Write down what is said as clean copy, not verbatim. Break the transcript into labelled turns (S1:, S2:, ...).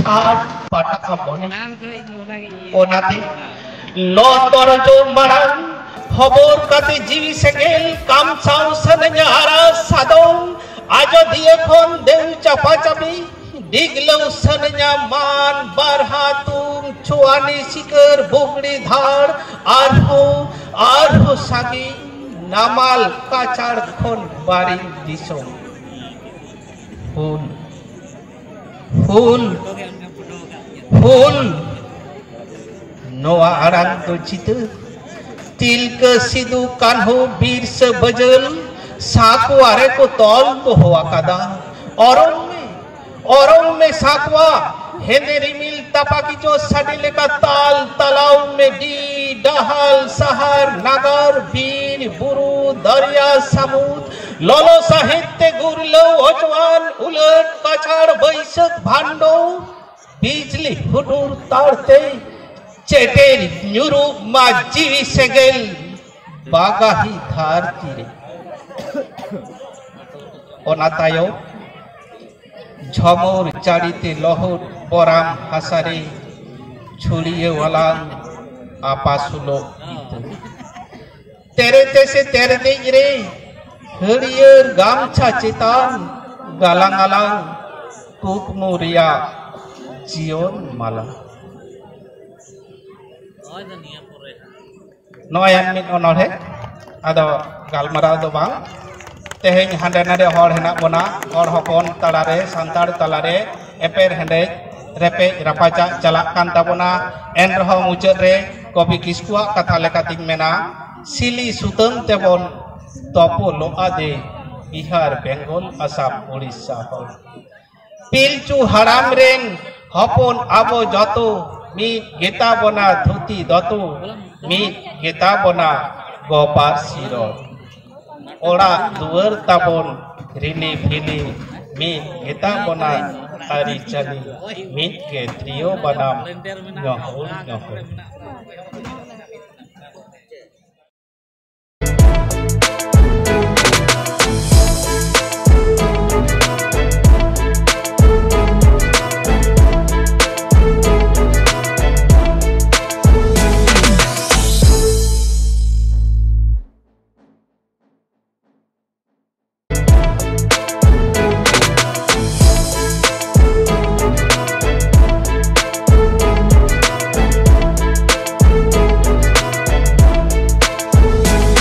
S1: ᱪᱷᱟᱲ ᱯᱟᱴᱟ ᱵᱚᱱ ᱚᱱᱟᱛᱮ ᱞᱚᱛᱚᱨ ᱡᱚᱢ ᱢᱟᱲᱟᱝ খবর কাতে জিবি সেগেল কামছাও সনজারা সাদম আজদিয়ে খন দেউ চাপা চাবি ডিগলৌ সনজা মান বারহাতুম ছোয়ানি শিকর বুগড়ি ধার আরহো সাগি নামাল কাচার খন বাড়ি দিসম ফুল ফুল ফুল নোয়া আরাম তো চিত तिलक सिदु कान्हू वीर से बजल साकुआरे को तौल तो हुआ कदा औरों में साकुआ हेने रिमिल तपा की जो सडिले का ताल तालाव में डी डहल सहर नगर वीर बुरु दरिया समुद्र लोलो साहित्य गुरलो ओजवान उलट कछाड़ बैसक भांडो बिजली हुडूर तारते चेटेर न्यूरू मा जीवी सेगेल बागाही धार तीरे ओनातायो झमोर चाड़ीते लहर पराम हासारे छुड़िए वालां आपासुलो तेरे तेसे तेरे देजरे हरियर गामछा चेतान गालांग आलांग कुकमुरिया जीवन माला नयन मिट अनहे आदो गालमाराव दो बांग तेहें हांडे नाडे हर हेना बना हर हपन तालारे सांतार तालारे एपेर हेंडे रेपे रापाचा चला कान ताबोना एन रह मुचाद रे कवि किस्कुआ कथा लेकातिं मेना सिली सुतम तेबन तपो लोआ दे बिहार बेंगल आसाम उड़ीसा हल पिलचु हाराम रेन हपन आबो जतो मीत गेता बना धुती दतो मीत गेता बना गोपार सिरो ओड़ा दुवर ताबन रिली फिली मीत गेता बना आरी चली मीत के त्रियो बनाम